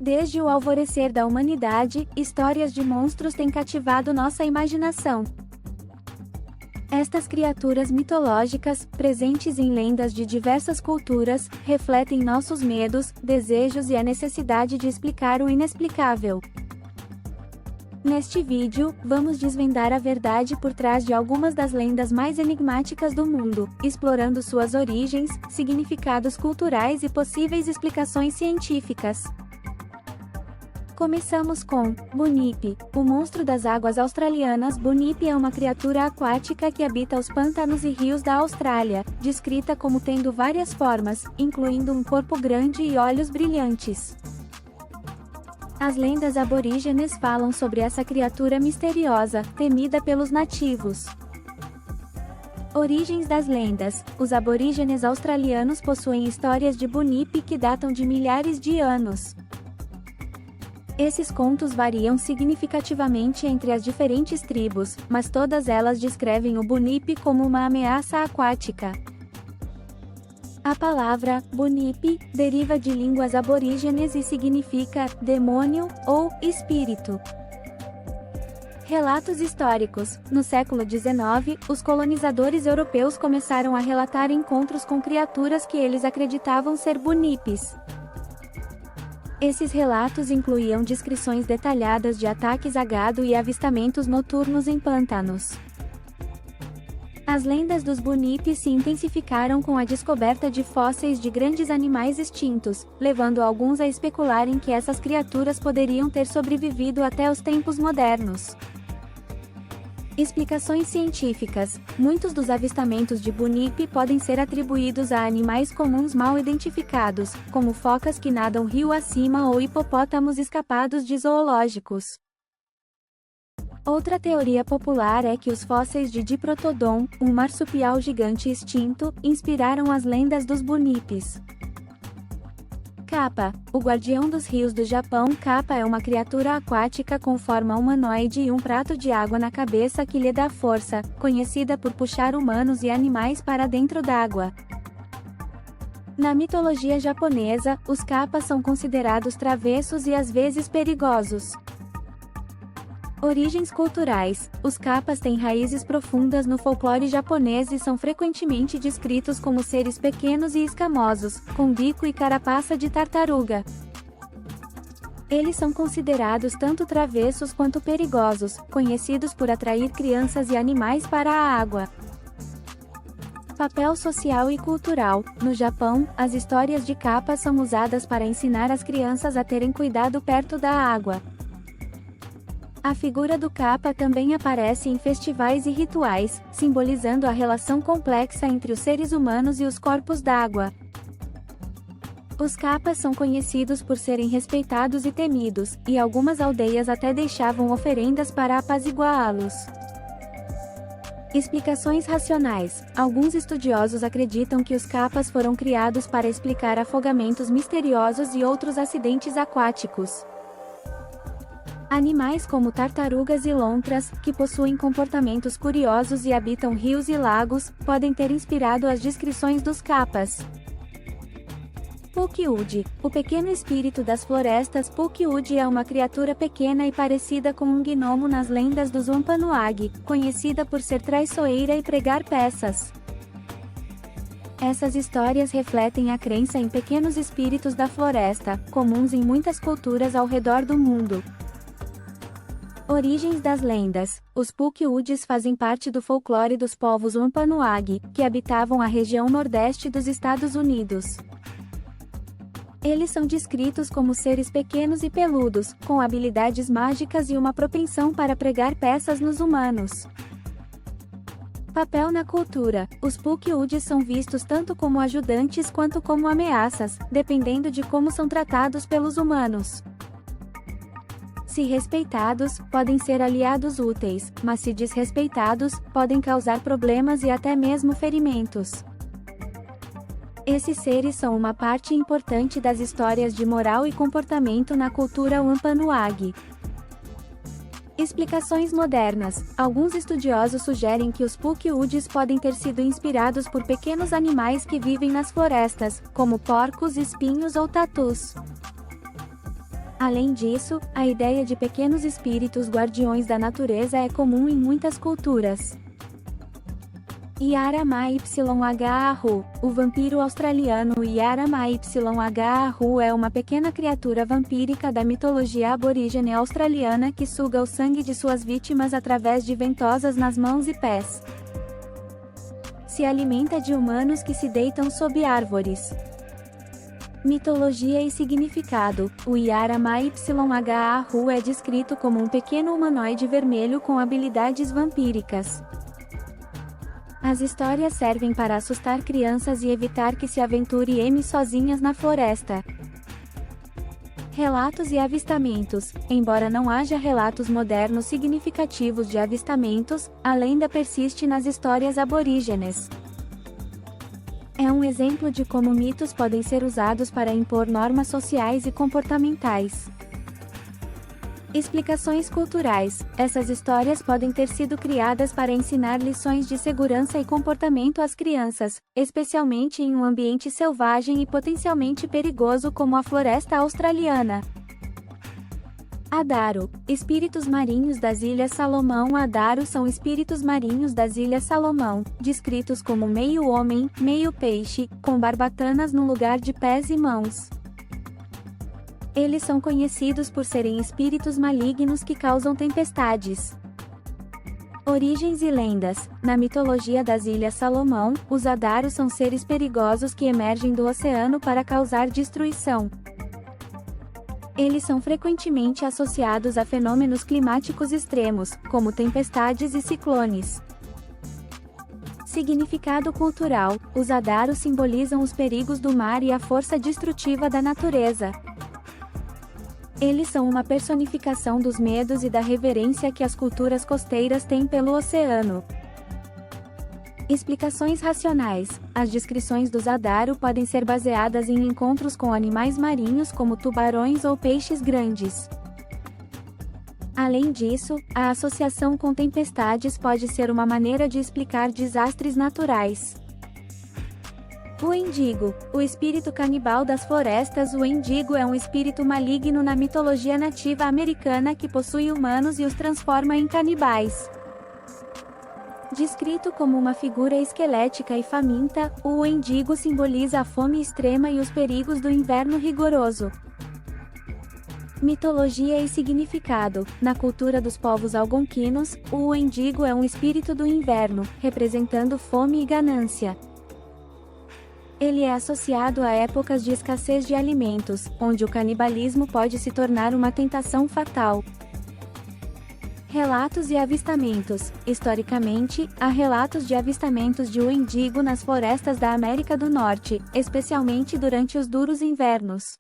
Desde o alvorecer da humanidade, histórias de monstros têm cativado nossa imaginação. Estas criaturas mitológicas, presentes em lendas de diversas culturas, refletem nossos medos, desejos e a necessidade de explicar o inexplicável. Neste vídeo, vamos desvendar a verdade por trás de algumas das lendas mais enigmáticas do mundo, explorando suas origens, significados culturais e possíveis explicações científicas. Começamos com Bunyip, o monstro das águas australianas. Bunyip é uma criatura aquática que habita os pântanos e rios da Austrália, descrita como tendo várias formas, incluindo um corpo grande e olhos brilhantes. As lendas aborígenes falam sobre essa criatura misteriosa, temida pelos nativos. Origens das lendas: os aborígenes australianos possuem histórias de Bunyip que datam de milhares de anos. Esses contos variam significativamente entre as diferentes tribos, mas todas elas descrevem o Bunyip como uma ameaça aquática. A palavra Bunyip deriva de línguas aborígenes e significa demônio ou espírito. Relatos históricos: no século XIX, os colonizadores europeus começaram a relatar encontros com criaturas que eles acreditavam ser Bunyipes. Esses relatos incluíam descrições detalhadas de ataques a gado e avistamentos noturnos em pântanos. As lendas dos Bunyip se intensificaram com a descoberta de fósseis de grandes animais extintos, levando alguns a especularem que essas criaturas poderiam ter sobrevivido até os tempos modernos. Explicações científicas: muitos dos avistamentos de Bunyip podem ser atribuídos a animais comuns mal identificados, como focas que nadam rio acima ou hipopótamos escapados de zoológicos. Outra teoria popular é que os fósseis de Diprotodon, um marsupial gigante extinto, inspiraram as lendas dos Bunyipes. Kappa, o guardião dos rios do Japão. Kappa é uma criatura aquática com forma humanoide e um prato de água na cabeça que lhe dá força, conhecida por puxar humanos e animais para dentro d'água. Na mitologia japonesa, os kappas são considerados travessos e às vezes perigosos. Origens culturais: os kappas têm raízes profundas no folclore japonês e são frequentemente descritos como seres pequenos e escamosos, com bico e carapaça de tartaruga. Eles são considerados tanto travessos quanto perigosos, conhecidos por atrair crianças e animais para a água. Papel social e cultural: no Japão, as histórias de kappas são usadas para ensinar as crianças a terem cuidado perto da água. A figura do kappa também aparece em festivais e rituais, simbolizando a relação complexa entre os seres humanos e os corpos d'água. Os kappas são conhecidos por serem respeitados e temidos, e algumas aldeias até deixavam oferendas para apaziguá-los. Explicações racionais: alguns estudiosos acreditam que os kappas foram criados para explicar afogamentos misteriosos e outros acidentes aquáticos. Animais como tartarugas e lontras, que possuem comportamentos curiosos e habitam rios e lagos, podem ter inspirado as descrições dos kappas. Pukyi-Udi, o pequeno espírito das florestas. Pukyi-Udi é uma criatura pequena e parecida com um gnomo nas lendas dos Wampanoag, conhecida por ser traiçoeira e pregar peças. Essas histórias refletem a crença em pequenos espíritos da floresta, comuns em muitas culturas ao redor do mundo. Origens das lendas: os Pukyi-Udis fazem parte do folclore dos povos Wampanoag, que habitavam a região nordeste dos Estados Unidos. Eles são descritos como seres pequenos e peludos, com habilidades mágicas e uma propensão para pregar peças nos humanos. Papel na cultura: os Pukyi-Udis são vistos tanto como ajudantes quanto como ameaças, dependendo de como são tratados pelos humanos. Se respeitados, podem ser aliados úteis, mas se desrespeitados, podem causar problemas e até mesmo ferimentos. Esses seres são uma parte importante das histórias de moral e comportamento na cultura Wampanoag. Explicações modernas: alguns estudiosos sugerem que os Pukyi-Udis podem ter sido inspirados por pequenos animais que vivem nas florestas, como porcos, espinhos ou tatus. Além disso, a ideia de pequenos espíritos guardiões da natureza é comum em muitas culturas. Yarama-YHARU. O vampiro australiano Yarama-YHARU é uma pequena criatura vampírica da mitologia aborígene australiana que suga o sangue de suas vítimas através de ventosas nas mãos e pés. Se alimenta de humanos que se deitam sob árvores. Mitologia e significado. O Yarama-YHARU é descrito como um pequeno humanoide vermelho com habilidades vampíricas. As histórias servem para assustar crianças e evitar que se aventurem sozinhas na floresta. Relatos e avistamentos. Embora não haja relatos modernos significativos de avistamentos, a lenda persiste nas histórias aborígenes. É um exemplo de como mitos podem ser usados para impor normas sociais e comportamentais. Explicações culturais. Essas histórias podem ter sido criadas para ensinar lições de segurança e comportamento às crianças, especialmente em um ambiente selvagem e potencialmente perigoso como a floresta australiana. Adaro. Espíritos marinhos das Ilhas Salomão. Adaro são espíritos marinhos das Ilhas Salomão, descritos como meio homem, meio peixe, com barbatanas no lugar de pés e mãos. Eles são conhecidos por serem espíritos malignos que causam tempestades. Origens e lendas. Na mitologia das Ilhas Salomão, os Adaros são seres perigosos que emergem do oceano para causar destruição. Eles são frequentemente associados a fenômenos climáticos extremos, como tempestades e ciclones. Significado cultural. Os Adaros simbolizam os perigos do mar e a força destrutiva da natureza. Eles são uma personificação dos medos e da reverência que as culturas costeiras têm pelo oceano. Explicações racionais. As descrições dos Adaro podem ser baseadas em encontros com animais marinhos como tubarões ou peixes grandes. Além disso, a associação com tempestades pode ser uma maneira de explicar desastres naturais. O Endigo. O espírito canibal das florestas. O Endigo é um espírito maligno na mitologia nativa americana que possui humanos e os transforma em canibais. Descrito como uma figura esquelética e faminta, o Endigo simboliza a fome extrema e os perigos do inverno rigoroso. Mitologia e significado. Na cultura dos povos algonquinos, o Endigo é um espírito do inverno, representando fome e ganância. Ele é associado a épocas de escassez de alimentos, onde o canibalismo pode se tornar uma tentação fatal. Relatos e avistamentos. Historicamente, há relatos de avistamentos de Wendigo nas florestas da América do Norte, especialmente durante os duros invernos.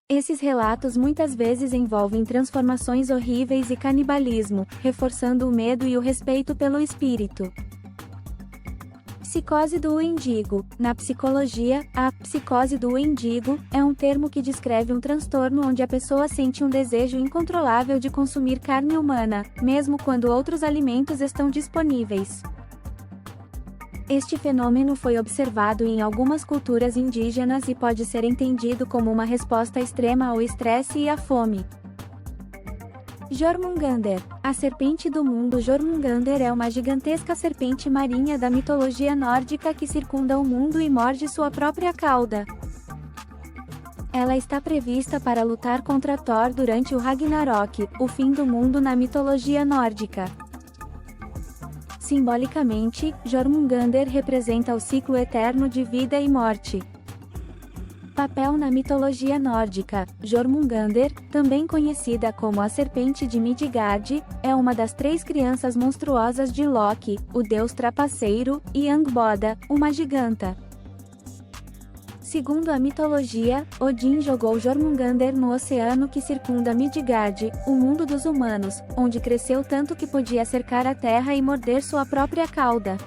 Esses relatos muitas vezes envolvem transformações horríveis e canibalismo, reforçando o medo e o respeito pelo espírito. Psicose do Wendigo. Na psicologia, a psicose do Wendigo é um termo que descreve um transtorno onde a pessoa sente um desejo incontrolável de consumir carne humana, mesmo quando outros alimentos estão disponíveis. Este fenômeno foi observado em algumas culturas indígenas e pode ser entendido como uma resposta extrema ao estresse e à fome. Jormungandr. A serpente do mundo. Jormungandr é uma gigantesca serpente marinha da mitologia nórdica que circunda o mundo e morde sua própria cauda. Ela está prevista para lutar contra Thor durante o Ragnarok, o fim do mundo na mitologia nórdica. Simbolicamente, Jormungandr representa o ciclo eterno de vida e morte. Papel na mitologia nórdica. Jormungandr, também conhecida como a Serpente de Midgard, é uma das 3 crianças monstruosas de Loki, o deus trapaceiro, e Angbodda, uma giganta. Segundo a mitologia, Odin jogou Jormungandr no oceano que circunda Midgard, o mundo dos humanos, onde cresceu tanto que podia cercar a terra e morder sua própria cauda.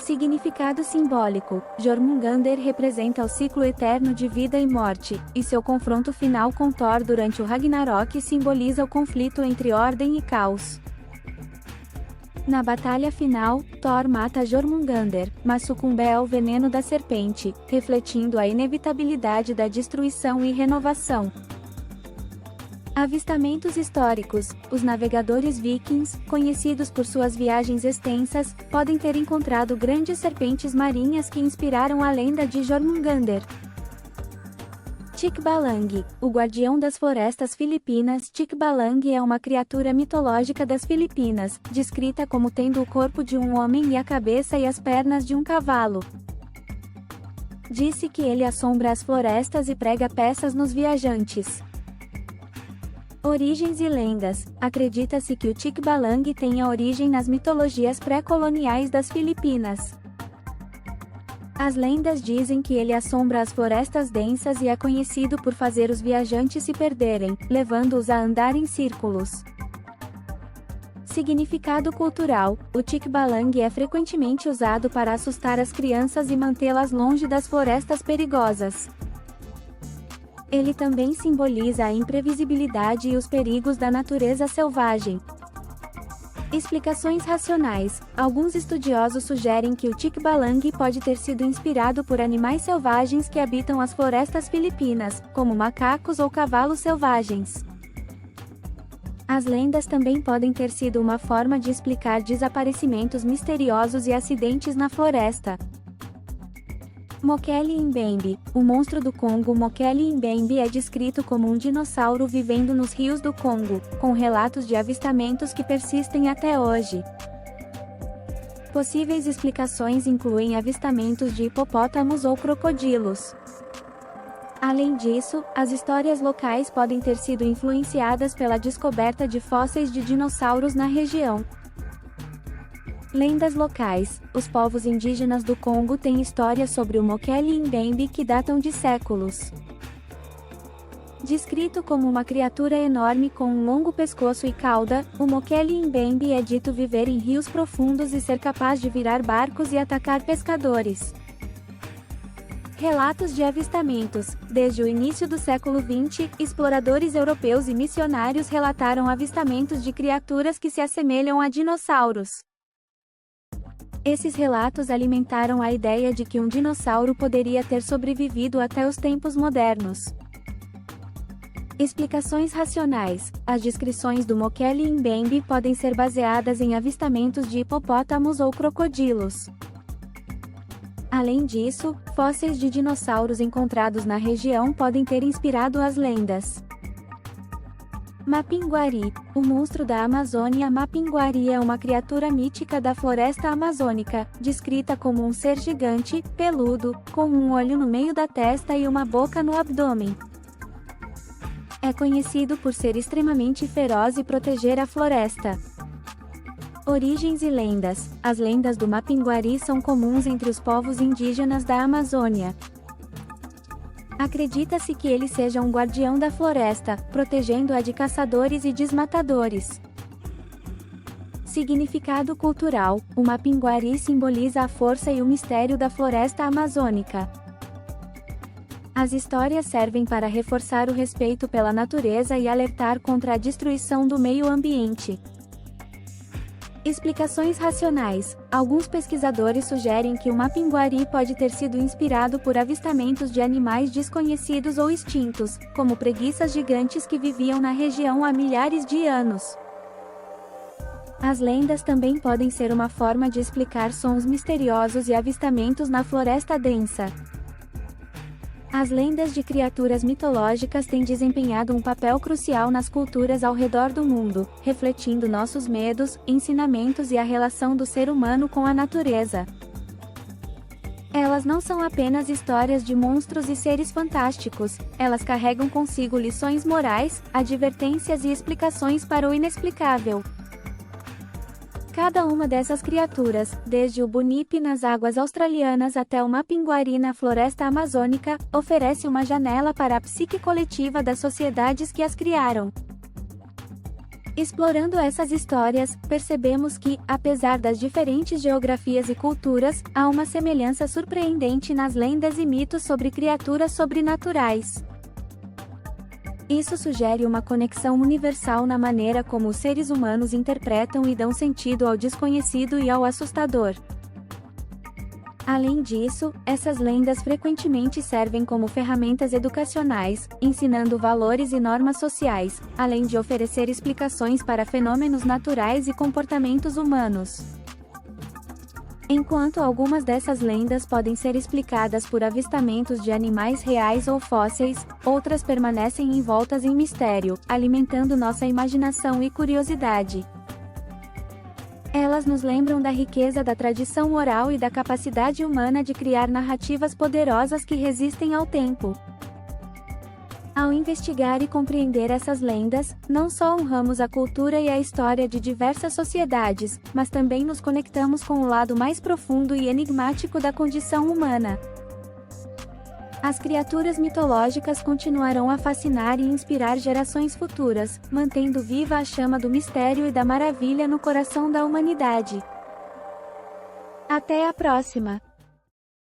Significado simbólico. Jormungandr representa o ciclo eterno de vida e morte, e seu confronto final com Thor durante o Ragnarok simboliza o conflito entre ordem e caos. Na batalha final, Thor mata Jormungandr, mas sucumbe ao veneno da serpente, refletindo a inevitabilidade da destruição e renovação. Avistamentos históricos. Os navegadores vikings, conhecidos por suas viagens extensas, podem ter encontrado grandes serpentes marinhas que inspiraram a lenda de Jormungandr. Tikbalang, o guardião das florestas filipinas. Tikbalang é uma criatura mitológica das Filipinas, descrita como tendo o corpo de um homem e a cabeça e as pernas de um cavalo. Disse que ele assombra as florestas e prega peças nos viajantes. Origens e lendas. Acredita-se que o Tikbalang tenha origem nas mitologias pré-coloniais das Filipinas. As lendas dizem que ele assombra as florestas densas e é conhecido por fazer os viajantes se perderem, levando-os a andar em círculos. Significado cultural. O Tikbalang é frequentemente usado para assustar as crianças e mantê-las longe das florestas perigosas. Ele também simboliza a imprevisibilidade e os perigos da natureza selvagem. Explicações racionais. Alguns estudiosos sugerem que o Tikbalang pode ter sido inspirado por animais selvagens que habitam as florestas filipinas, como macacos ou cavalos selvagens. As lendas também podem ter sido uma forma de explicar desaparecimentos misteriosos e acidentes na floresta. Mokele Mbembe. O monstro do Congo. Mokele Mbembe é descrito como um dinossauro vivendo nos rios do Congo, com relatos de avistamentos que persistem até hoje. Possíveis explicações incluem avistamentos de hipopótamos ou crocodilos. Além disso, as histórias locais podem ter sido influenciadas pela descoberta de fósseis de dinossauros na região. Lendas locais. Os povos indígenas do Congo têm histórias sobre o Mokele Mbembe que datam de séculos. Descrito como uma criatura enorme com um longo pescoço e cauda, o Mokele Mbembe é dito viver em rios profundos e ser capaz de virar barcos e atacar pescadores. Relatos de avistamentos. Desde o início do século XX, exploradores europeus e missionários relataram avistamentos de criaturas que se assemelham a dinossauros. Esses relatos alimentaram a ideia de que um dinossauro poderia ter sobrevivido até os tempos modernos. Explicações racionais. As descrições do Mokele Mbembe podem ser baseadas em avistamentos de hipopótamos ou crocodilos. Além disso, fósseis de dinossauros encontrados na região podem ter inspirado as lendas. Mapinguari. O monstro da Amazônia. Mapinguari é uma criatura mítica da floresta amazônica, descrita como um ser gigante, peludo, com um olho no meio da testa e uma boca no abdômen. É conhecido por ser extremamente feroz e proteger a floresta. Origens e lendas. As lendas do Mapinguari são comuns entre os povos indígenas da Amazônia. Acredita-se que ele seja um guardião da floresta, protegendo-a de caçadores e desmatadores. Significado cultural. O Mapinguari simboliza a força e o mistério da floresta amazônica. As histórias servem para reforçar o respeito pela natureza e alertar contra a destruição do meio ambiente. Explicações racionais. Alguns pesquisadores sugerem que o Mapinguari pode ter sido inspirado por avistamentos de animais desconhecidos ou extintos, como preguiças gigantes que viviam na região há milhares de anos. As lendas também podem ser uma forma de explicar sons misteriosos e avistamentos na floresta densa. As lendas de criaturas mitológicas têm desempenhado um papel crucial nas culturas ao redor do mundo, refletindo nossos medos, ensinamentos e a relação do ser humano com a natureza. Elas não são apenas histórias de monstros e seres fantásticos, elas carregam consigo lições morais, advertências e explicações para o inexplicável. Cada uma dessas criaturas, desde o Bunipe nas águas australianas até o Mapinguari na floresta amazônica, oferece uma janela para a psique coletiva das sociedades que as criaram. Explorando essas histórias, percebemos que, apesar das diferentes geografias e culturas, há uma semelhança surpreendente nas lendas e mitos sobre criaturas sobrenaturais. Isso sugere uma conexão universal na maneira como os seres humanos interpretam e dão sentido ao desconhecido e ao assustador. Além disso, essas lendas frequentemente servem como ferramentas educacionais, ensinando valores e normas sociais, além de oferecer explicações para fenômenos naturais e comportamentos humanos. Enquanto algumas dessas lendas podem ser explicadas por avistamentos de animais reais ou fósseis, outras permanecem envoltas em mistério, alimentando nossa imaginação e curiosidade. Elas nos lembram da riqueza da tradição oral e da capacidade humana de criar narrativas poderosas que resistem ao tempo. Ao investigar e compreender essas lendas, não só honramos a cultura e a história de diversas sociedades, mas também nos conectamos com o lado mais profundo e enigmático da condição humana. As criaturas mitológicas continuarão a fascinar e inspirar gerações futuras, mantendo viva a chama do mistério e da maravilha no coração da humanidade. Até a próxima!